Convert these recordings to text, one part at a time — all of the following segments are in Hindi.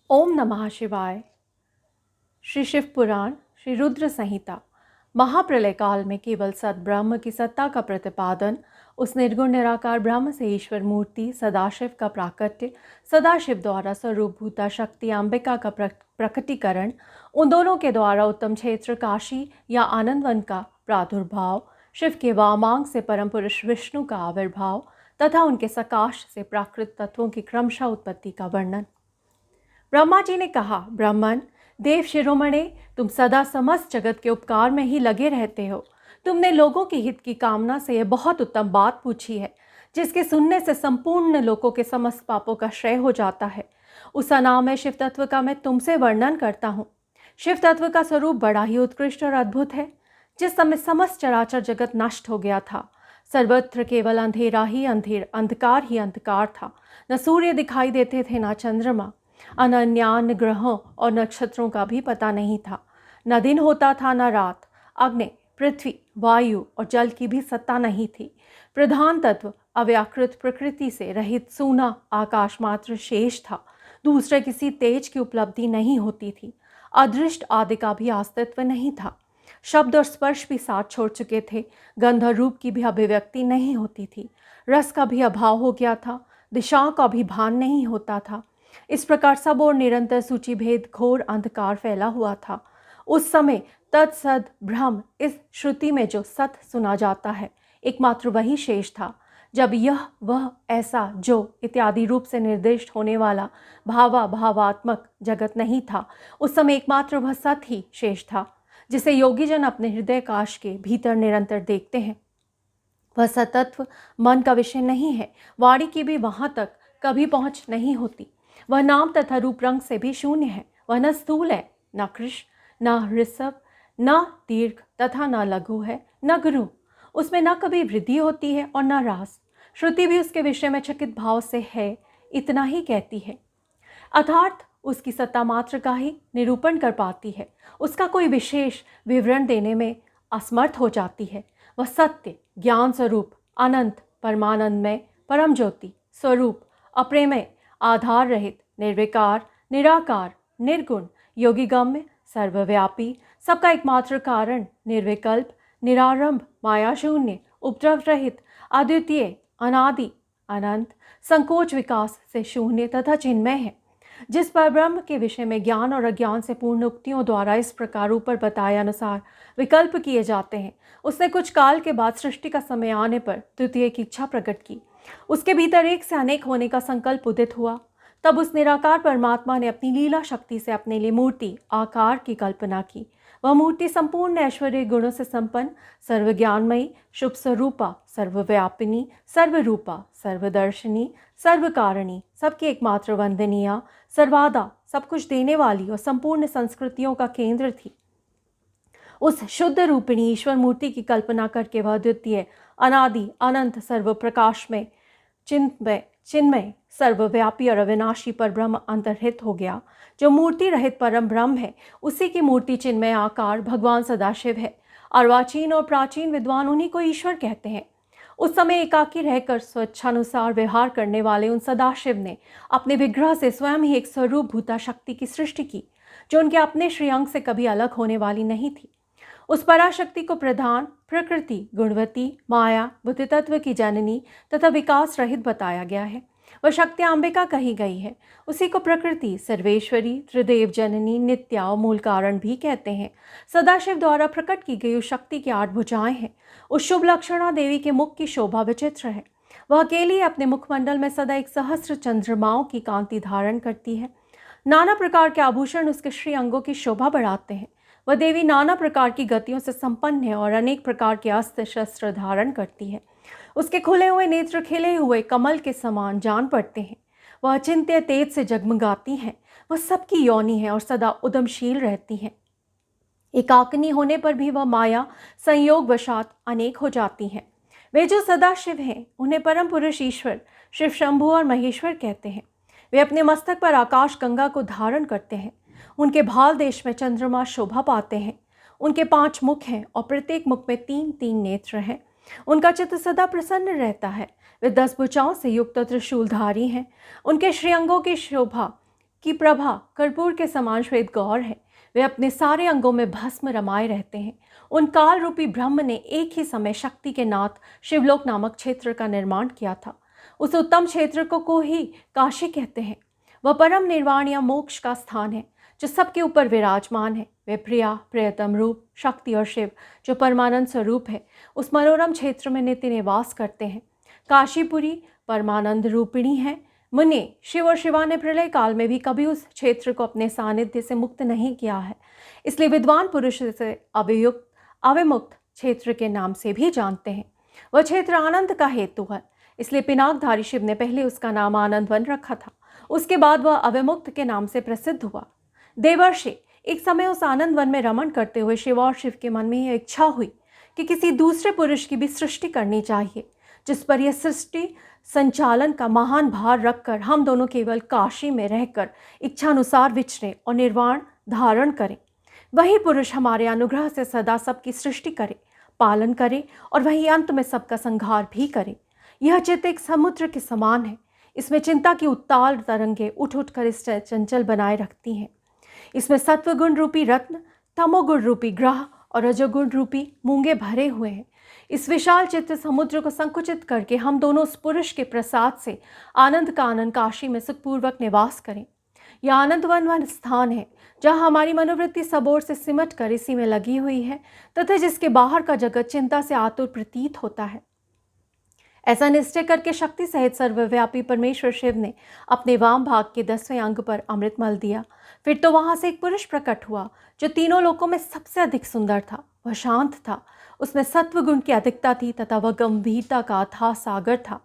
ओम नमः शिवाय। श्री शिव पुराण, श्री रुद्र संहिता। महाप्रलय काल में केवल सद ब्रह्म की सत्ता का प्रतिपादन, उस निर्गुण निराकार ब्रह्म से ईश्वर मूर्ति सदाशिव का प्राकट्य, सदाशिव द्वारा स्वरूपभूता शक्ति अंबिका का प्रकटीकरण, उन दोनों के द्वारा उत्तम क्षेत्र काशी या आनंदवन का प्रादुर्भाव, शिव के वामांग से परम पुरुष विष्णु का आविर्भाव तथा उनके सकाश से प्राकृत तत्वों की क्रमशः उत्पत्ति का वर्णन। ब्रह्मा जी ने कहा, ब्राह्मण देव शिरोमणे, तुम सदा समस्त जगत के उपकार में ही लगे रहते हो। तुमने लोगों के हित की कामना से यह बहुत उत्तम बात पूछी है, जिसके सुनने से संपूर्ण लोगों के समस्त पापों का क्षय हो जाता है। उस अनामय शिव तत्व का मैं तुमसे वर्णन करता हूँ। शिव तत्व का स्वरूप बड़ा ही उत्कृष्ट और अद्भुत है। जिस समय समस्त चराचर जगत नष्ट हो गया था, सर्वत्र केवल अंधेरा ही अंधकार ही अंधकार था। न सूर्य दिखाई देते थे, न चंद्रमा। अन्य ग्रहों और नक्षत्रों का भी पता नहीं था। न दिन होता था न रात। अग्नि, पृथ्वी, वायु और जल की भी सत्ता नहीं थी। प्रधान तत्व अव्याकृत प्रकृति से रहित सूना आकाश मात्र शेष था। दूसरे किसी तेज की उपलब्धि नहीं होती थी। अदृष्ट आदि का भी अस्तित्व नहीं था। शब्द और स्पर्श भी साथ छोड़ चुके थे। गंध और रूप की भी अभिव्यक्ति नहीं होती थी। रस का भी अभाव हो गया था। दिशाओं का भी भान नहीं होता था। इस प्रकार सब और निरंतर सूची भेद घोर अंधकार फैला हुआ था। उस समय तत्सद ब्रह्म, इस श्रुति में जो सत सुना जाता है, एकमात्र वही शेष था। जब यह वह ऐसा जो इत्यादि रूप से निर्दिष्ट होने वाला भावात्मक जगत नहीं था, उस समय एकमात्र वह सत ही शेष था, जिसे योगी जन अपने हृदय काश के भीतर निरंतर देखते हैं। वह सतत्व मन का विषय नहीं है। वाणी की भी वहां तक कभी पहुंच नहीं होती। वह नाम तथा रूप रंग से भी शून्य है। वह न स्थूल है, न कृष्ण, न ऋषभ, न दीर्घ तथा न लघु है, न गुरु। उसमें न कभी वृद्धि होती है और न ह्रास। श्रुति भी उसके विषय में चकित भाव से है, इतना ही कहती है, अर्थात उसकी सत्ता मात्र का ही निरूपण कर पाती है। उसका कोई विशेष विवरण देने में असमर्थ हो जाती है। वह सत्य, ज्ञान स्वरूप, अनंत, परमानंदमय, परम ज्योति स्वरूप, अप्रेमय, आधार रहित, निर्विकार, निराकार, निर्गुण, योगिगम्य, सर्वव्यापी, सबका एकमात्र कारण, निर्विकल्प, निरारंभ, मायाशून्य, उपद्रव रहित, अद्वितीय, अनादि, अनंत, संकोच विकास से शून्य तथा चिन्मय है। जिस पर ब्रह्म के विषय में ज्ञान और अज्ञान से पूर्ण उक्तियों द्वारा इस प्रकार ऊपर बताए अनुसार विकल्प किए जाते हैं, उसने कुछ काल के बाद सृष्टि का समय आने पर द्वितीय की इच्छा प्रकट की। उसके भीतर एक से अनेक होने का संकल्प उदित हुआ। तब उस निराकार परमात्मा ने अपनी लीला शक्ति से अपने लिए मूर्ति आकार की कल्पना की। वह मूर्ति संपूर्ण ऐश्वर्य गुणों से संपन्न, सर्वज्ञानमयी, शुभ स्वरूपा, सर्वव्यापिनी, सर्वरूपा, सर्वदर्शनी, सर्वकारिणी, सबकी एकमात्र वंदनीय, सर्वादा, सब कुछ देने वाली और संपूर्ण संस्कृतियों का केंद्र थी। उस शुद्ध रूपिणी ईश्वर मूर्ति की कल्पना करके वह द्वितीय, अनादि, अनंत, सर्व प्रकाश में चिन्मय, सर्वव्यापी और अविनाशी पर ब्रह्म अंतर्हित हो गया। जो मूर्ति रहित परम ब्रह्म है, उसी की मूर्ति चिन्मय आकार भगवान सदाशिव है। अर्वाचीन और प्राचीन विद्वान उन्हीं को ईश्वर कहते हैं। उस समय एकाकी रहकर स्वेच्छानुसार व्यवहार करने वाले उन सदाशिव ने अपने विग्रह से स्वयं ही एक स्वरूप भूता शक्ति की सृष्टि की, जो उनके अपने श्रेयांग से कभी अलग होने वाली नहीं थी। उस पराशक्ति को प्रधान, प्रकृति, गुणवती, माया, बुद्धि तत्व की जननी तथा विकास रहित बताया गया है। वह शक्ति अंबिका कही गई है। उसी को प्रकृति, सर्वेश्वरी, त्रिदेव जननी, नित्या और मूल कारण भी कहते हैं। सदाशिव द्वारा प्रकट की गई उस शक्ति की 8 भुजाएं हैं। उस शुभ लक्षणा देवी के मुख की शोभा विचित्र है। वह अकेली अपने मुखमंडल में सदा एक सहस्र चंद्रमाओं की कांति धारण करती है। नाना प्रकार के आभूषण उसके श्री अंगों की शोभा बढ़ाते हैं। वह देवी नाना प्रकार की गतियों से संपन्न है और अनेक प्रकार के अस्त्र शस्त्र धारण करती है। उसके खुले हुए नेत्र खिले हुए कमल के समान जान पड़ते हैं। वह अचिंत्य तेज से जगमगाती हैं। वह सबकी योनि है और सदा उद्यमशील रहती हैं। एकाकिनी होने पर भी वह माया संयोग वशात अनेक हो जाती हैं। वे जो सदाशिव हैं, उन्हें परम पुरुष ईश्वर, शिव शंभु और महेश्वर कहते हैं। वे अपने मस्तक पर आकाश गंगा को धारण करते हैं। उनके भाल देश में चंद्रमा शोभा पाते हैं। उनके 5 मुख हैं और प्रत्येक मुख में 3-3 नेत्र हैं। उनका चित्त सदा प्रसन्न रहता है। वे 10 भुजाओं से युक्त त्रिशूलधारी हैं। उनके श्रीअंगों की शोभा की प्रभा कर्पूर के समान श्वेत गौर है। वे अपने सारे अंगों में भस्म रमाए रहते हैं। उन काल रूपी ब्रह्म ने एक ही समय शक्ति के नाथ शिवलोक नामक क्षेत्र का निर्माण किया था। उस उत्तम क्षेत्र को ही काशी कहते हैं। वह परम निर्वाण या मोक्ष का स्थान है जो सबके ऊपर विराजमान है। वे प्रिया प्रियतम रूप शक्ति और शिव जो परमानंद स्वरूप है उस मनोरम क्षेत्र में नित्य निवास करते हैं। काशीपुरी परमानंद रूपिणी है। मुनि शिव और शिवा ने प्रलय काल में भी कभी उस क्षेत्र को अपने सानिध्य से मुक्त नहीं किया है, इसलिए विद्वान पुरुष से अविमुक्त क्षेत्र के नाम से भी जानते हैं। वह क्षेत्र आनंद का हेतु है, इसलिए पिनाकधारी शिव ने पहले उसका नाम आनंद वन रखा था। उसके बाद वह अविमुक्त के नाम से प्रसिद्ध हुआ। देवर्षि एक समय उस आनंद वन में रमण करते हुए शिव और शिव के मन में यह इच्छा हुई कि किसी दूसरे पुरुष की भी सृष्टि करनी चाहिए, जिस पर यह सृष्टि संचालन का महान भार रखकर हम दोनों केवल काशी में रहकर इच्छानुसार विचरें और निर्वाण धारण करें। वही पुरुष हमारे अनुग्रह से सदा सबकी सृष्टि करे, पालन करे और वही अंत में सबका संहार भी करे। यह चित्त एक समुद्र के समान है। इसमें चिंता की उत्ताल तरंगे उठ उठकर इसे चंचल बनाए रखती हैं। इसमें सत्वगुण रूपी रत्न, तमोगुण रूपी ग्रह और रजोगुण रूपी मूंगे भरे हुए हैं। इस विशाल चित्त समुद्र को संकुचित करके हम दोनों उस पुरुष के प्रसाद से आनंद का आनंद काशी में सुखपूर्वक निवास करें। यह आनंदवन वन स्थान है जहाँ हमारी मनोवृत्ति सब ओर से सिमट कर इसी में लगी हुई है तथा जिसके बाहर का जगत चिंता से आतुर प्रतीत होता है। ऐसा निश्चय करके शक्ति सहित सर्वव्यापी परमेश्वर शिव ने अपने वाम भाग के 10वें अंग पर अमृत मल दिया। फिर तो वहां से एक पुरुष प्रकट हुआ जो तीनों लोकों में सबसे अधिक सुंदर था। वह शांत था, उसमें सत्व गुण की अधिकता थी तथा वह गंभीरता का अथाह सागर था।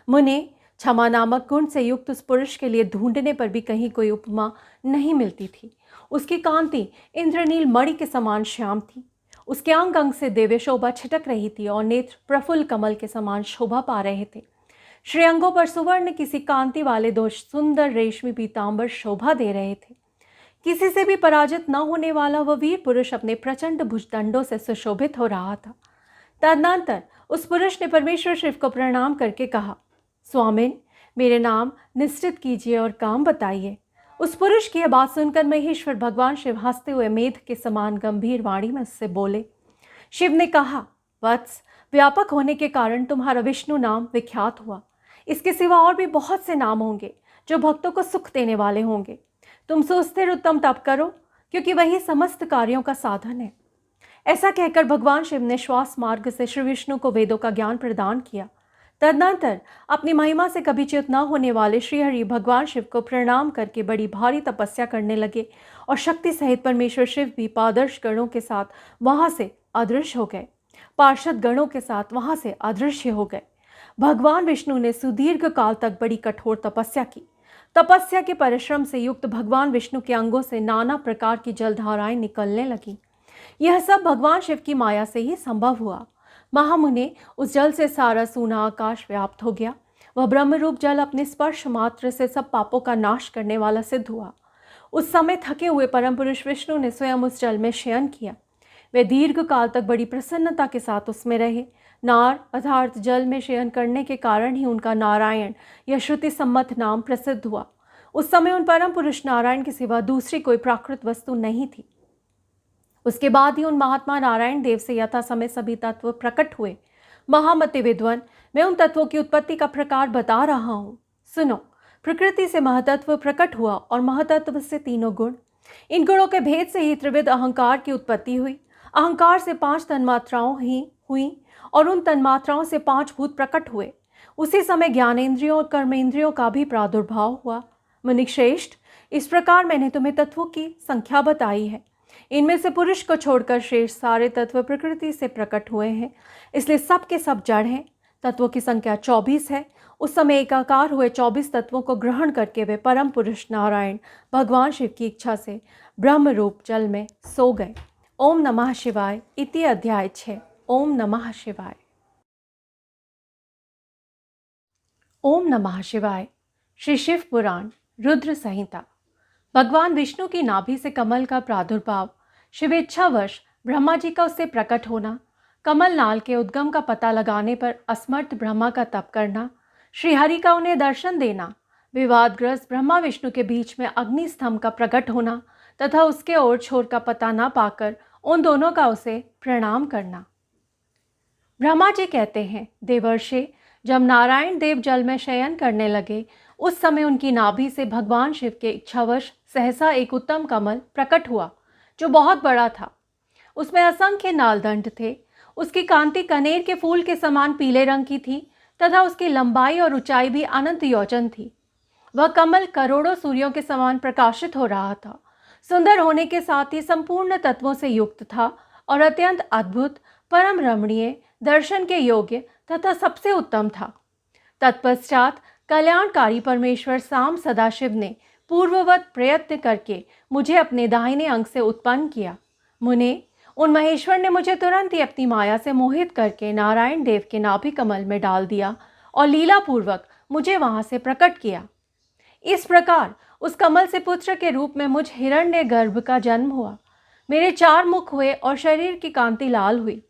मुने क्षमा नामक गुण से युक्त उस पुरुष के लिए ढूंढने पर भी कहीं कोई उपमा नहीं मिलती थी। उसकी कांति इंद्रनील मणि के समान श्याम थी। उसके अंग अंग से दिव्य शोभा छिटक रही थी और नेत्र प्रफुल्ल कमल के समान शोभा पा रहे थे। श्रेयंगों पर सुवर्ण किसी कांति वाले दो सुंदर रेशमी पीतांबर शोभा दे रहे थे। किसी से भी पराजित न होने वाला वह वीर पुरुष अपने प्रचंड भुजदंडों से सुशोभित हो रहा था। तदनंतर उस पुरुष ने परमेश्वर शिव को प्रणाम करके कहा, स्वामिन, मेरे नाम निश्चित कीजिए और काम बताइए। उस पुरुष की यह बात सुनकर महेश्वर भगवान शिव हंसते हुए मेघ के समान गंभीर वाणी में उससे बोले। शिव ने कहा, वत्स, व्यापक होने के कारण तुम्हारा विष्णु नाम विख्यात हुआ। इसके सिवा और भी बहुत से नाम होंगे जो भक्तों को सुख देने वाले होंगे। तुम सुस्थिर उत्तम तप करो, क्योंकि वही समस्त कार्यों का साधन है। ऐसा कहकर भगवान शिव ने श्वास मार्ग से श्री विष्णु को वेदों का ज्ञान प्रदान किया। तदनंतर अपनी महिमा से कभी च्युत न होने वाले श्रीहरि भगवान शिव को प्रणाम करके बड़ी भारी तपस्या करने लगे और शक्ति सहित परमेश्वर शिव भी पादर्श गणों के साथ वहां से अदृश्य हो गए। पार्षद गणों के साथ वहां से अदृश्य हो गए। भगवान विष्णु ने सुदीर्घ काल तक बड़ी कठोर तपस्या की। तपस्या के परिश्रम से युक्त भगवान विष्णु के अंगों से नाना प्रकार की जलधाराएं निकलने लगीं। यह सब भगवान शिव की माया से ही संभव हुआ। महामुने, उस जल से सारा सूना आकाश व्याप्त हो गया। वह ब्रह्मरूप जल अपने स्पर्श मात्र से सब पापों का नाश करने वाला सिद्ध हुआ। उस समय थके हुए परम पुरुष विष्णु ने स्वयं उस जल में शयन किया। वे दीर्घ काल तक बड़ी प्रसन्नता के साथ उसमें रहे। नार अर्थात जल में शयन करने के कारण ही उनका नारायण यह श्रुति सम्मत नाम प्रसिद्ध हुआ। उस समय उन परम पुरुष नारायण के सिवा दूसरी कोई प्राकृत वस्तु नहीं थी। उसके बाद ही उन महात्मा नारायण देव से यथा समय सभी तत्व प्रकट हुए। महामते विद्वान, मैं उन तत्वों की उत्पत्ति का प्रकार बता रहा हूँ। सुनो, प्रकृति से महतत्व प्रकट हुआ और महतत्व से तीनों गुण। इन गुणों के भेद से ही त्रिविध अहंकार की उत्पत्ति हुई। अहंकार से 5 तन्मात्राओं ही हुई और उन तन्मात्राओं से 5 भूत प्रकट हुए। उसी समय ज्ञानेंद्रियों और कर्मेंद्रियों का भी प्रादुर्भाव हुआ। मुनिश्रेष्ठ, इस प्रकार मैंने तुम्हें तत्वों की संख्या बताई है। इनमें से पुरुष को छोड़कर शेष सारे तत्व प्रकृति से प्रकट हुए हैं, इसलिए सब के सब जड़ हैं। तत्वों की संख्या 24 है। उस समय एकाकार हुए 24 तत्वों को ग्रहण करके वे परम पुरुष नारायण भगवान शिव की इच्छा से ब्रह्म रूप जल में सो गए। ओम नमः शिवाय। इति अध्याय 6। ओम नमः शिवाय। ओम नमः शिवाय। श्री शिव पुराण रुद्र संहिता। भगवान विष्णु की नाभि से कमल का प्रादुर्भाव, शिवेच्छावश ब्रह्मा जी का उससे प्रकट होना, कमल नाल के उद्गम का पता लगाने पर असमर्थ ब्रह्मा का तप करना, श्रीहरि का उन्हें दर्शन देना, विवादग्रस्त ब्रह्मा विष्णु के बीच में अग्नि स्तंभ का प्रकट होना तथा उसके ओर छोर का पता न पाकर उन दोनों का उसे प्रणाम करना। ब्रह्मा जी कहते हैं, देवर्षि, जब नारायण देव जल में शयन करने लगे उस समय उनकी नाभि से भगवान शिव के इच्छावश सहसा एक उत्तम कमल प्रकट हुआ जो बहुत बड़ा था। उसमें असंख्य नालदंड थे। उसकी कांति कनेर के फूल के समान पीले रंग की थी तथा उसकी लंबाई और ऊंचाई भी अनंत योजन थी। वह कमल करोड़ों सूर्यों के समान प्रकाशित हो रहा था। सुंदर होने के साथ ही संपूर्ण तत्वों से युक्त था और अत्यंत अद्भुत, परम रमणीय, दर्शन के योग्य तथा सबसे उत्तम था। तत्पश्चात कल्याणकारी परमेश्वर साम सदाशिव ने पूर्ववत प्रयत्न करके मुझे अपने दाहिने अंग से उत्पन्न किया। मुने, उन महेश्वर ने मुझे तुरंत ही अपनी माया से मोहित करके नारायण देव के नाभि कमल में डाल दिया और लीलापूर्वक मुझे वहां से प्रकट किया। इस प्रकार उस कमल से पुत्र के रूप में मुझ हिरण्य गर्भ का जन्म हुआ। मेरे 4 मुख हुए और शरीर की कांति लाल हुई।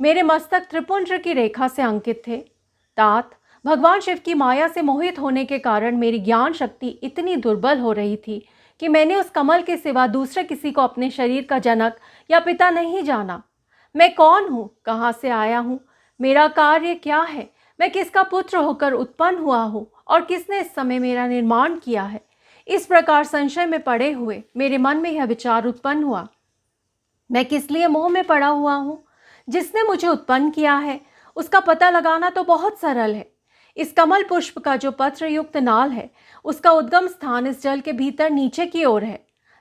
मेरे मस्तक त्रिपुंज की रेखा से अंकित थे। तात, भगवान शिव की माया से मोहित होने के कारण मेरी ज्ञान शक्ति इतनी दुर्बल हो रही थी कि मैंने उस कमल के सिवा दूसरे किसी को अपने शरीर का जनक या पिता नहीं जाना। मैं कौन हूँ, कहाँ से आया हूँ, मेरा कार्य क्या है, मैं किसका पुत्र होकर उत्पन्न हुआ हूँ और किसने इस समय मेरा निर्माण किया है। इस प्रकार संशय में पड़े हुए मेरे मन में यह विचार उत्पन्न हुआ, मैं किस लिए मोह में पड़ा हुआ हूँ। जिसने मुझे उत्पन्न किया है उसका पता लगाना तो बहुत सरल है। इस कमल पुष्प का जो पत्र युक्त नाल है उसका उद्गम स्थान इस जल के भीतर नीचे की ओर है।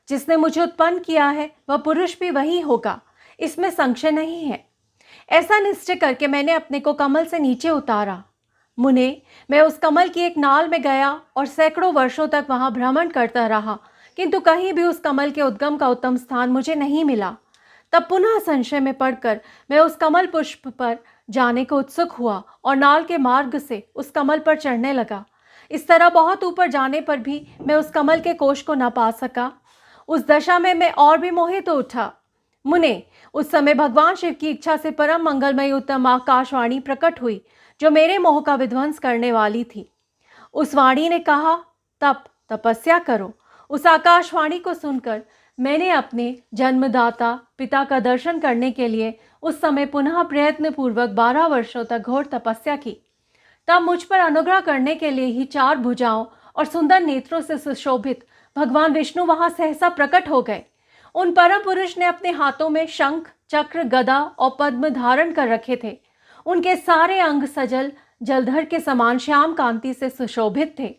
जिसने मुझे उत्पन्न किया है वह पुरुष भी वही होगा, इसमें संशय नहीं है। ऐसा निश्चय करके मैंने अपने को कमल से नीचे उतारा। मुने, मैं उस कमल की एक नाल में गया और सैकड़ों वर्षों तक वहां भ्रमण करता रहा, किंतु कहीं भी उस कमल के उद्गम का उत्तम स्थान मुझे नहीं मिला। तब पुनः संशय में पड़कर मैं उस कमल पुष्प पर जाने को उत्सुक हुआ और नाल के मार्ग से उस कमल पर चढ़ने लगा। इस तरह बहुत ऊपर जाने पर भी मैं उस कमल के कोश को न पा सका। उस दशा में मैं और भी मोहित हो उठा। मुने, उस समय भगवान शिव की इच्छा से परम मंगलमयी उत्तम आकाशवाणी प्रकट हुई जो मेरे मोह का विध्वंस करने वाली थी। उस वाणी ने कहा, तपस्या करो। उस आकाशवाणी को सुनकर मैंने अपने जन्मदाता पिता का दर्शन करने के लिए उस समय पुनः प्रयत्न पूर्वक 12 वर्षों तक घोर तपस्या की। तब मुझ पर अनुग्रह करने के लिए ही 4 भुजाओं और सुंदर नेत्रों से सुशोभित भगवान विष्णु वहां सहसा प्रकट हो गए। उन परम पुरुष ने अपने हाथों में शंख, चक्र, गदा और पद्म धारण कर रखे थे। उनके सारे अंग सजल जलधर के समान श्याम कांति से सुशोभित थे।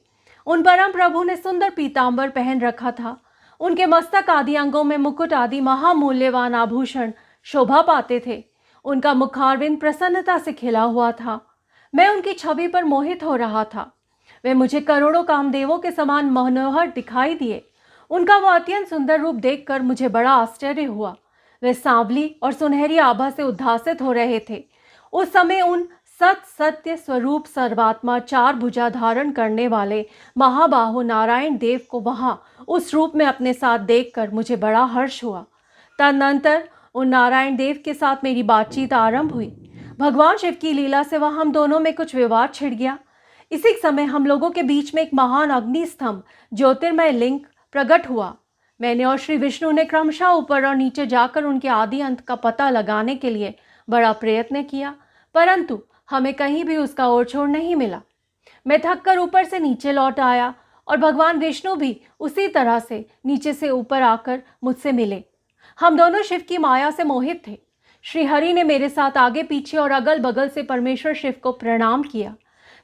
उन परम प्रभु ने सुंदर पीतांबर पहन रखा था। उनके मस्तक आदि अंगों में मुकुट आदि महामूल्यवान आभूषण शोभा पाते थे। उनका मुखारविंद प्रसन्नता से खिला हुआ था। मैं उनकी छवि पर मोहित हो रहा था। वे मुझे करोड़ों कामदेवों के समान मनोहर दिखाई दिए। उनका वह अत्यंत सुंदर रूप देखकर मुझे बड़ा आश्चर्य हुआ। वे सांवली और सुनहरी आभा से उद्भासित हो रहे थे। उस समय उन सत्य स्वरूप सर्वात्मा 4 भुजा धारण करने वाले महाबाहु नारायण देव को वहां उस रूप में अपने साथ देखकर मुझे बड़ा हर्ष हुआ। तदनंतर उन नारायण देव के साथ मेरी बातचीत आरंभ हुई। भगवान शिव की लीला से वह हम दोनों में कुछ विवाद छिड़ गया। इसी समय हम लोगों के बीच में एक महान अग्नि स्तंभ ज्योतिर्मय लिंग प्रकट हुआ। मैंने और श्री विष्णु ने क्रमशः ऊपर और नीचे जाकर उनके आदि अंत का पता लगाने के लिए बड़ा प्रयत्न किया, परंतु हमें कहीं भी उसका ओर छोर नहीं मिला। मैं थककर ऊपर से नीचे लौट आया और भगवान विष्णु भी उसी तरह से नीचे से ऊपर आकर मुझसे मिले। हम दोनों शिव की माया से मोहित थे। श्री हरि ने मेरे साथ आगे पीछे और अगल बगल से परमेश्वर शिव को प्रणाम किया।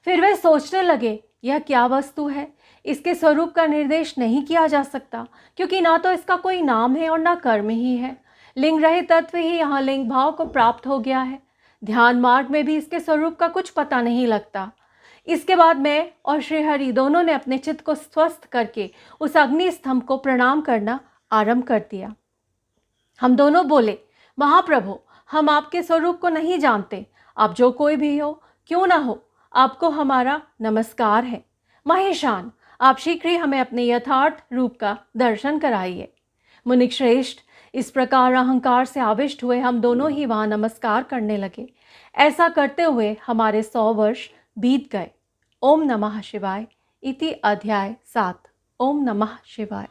फिर वे सोचने लगे, यह क्या वस्तु है, इसके स्वरूप का निर्देश नहीं किया जा सकता, क्योंकि ना तो इसका कोई नाम है और ना कर्म ही है। लिंग रहित तत्व ही यहाँ लिंग भाव को प्राप्त हो गया है। ध्यान मार्ग में भी इसके स्वरूप का कुछ पता नहीं लगता। इसके बाद मैं और श्री हरि दोनों ने अपने चित्त को स्वस्थ करके उस अग्नि स्तंभ को प्रणाम करना आरंभ कर दिया। हम दोनों बोले, महाप्रभु, हम आपके स्वरूप को नहीं जानते। आप जो कोई भी हो, क्यों ना हो, आपको हमारा नमस्कार है। महेशान, आप शीघ्र ही हमें अपने यथार्थ रूप का दर्शन कराइए। मुनिक श्रेष्ठ, इस प्रकार अहंकार से आविष्ट हुए हम दोनों ही वहां नमस्कार करने लगे। ऐसा करते हुए हमारे 100 वर्ष बीत गए। ओम नमः शिवाय। इति अध्याय 7। ओम नमः शिवाय।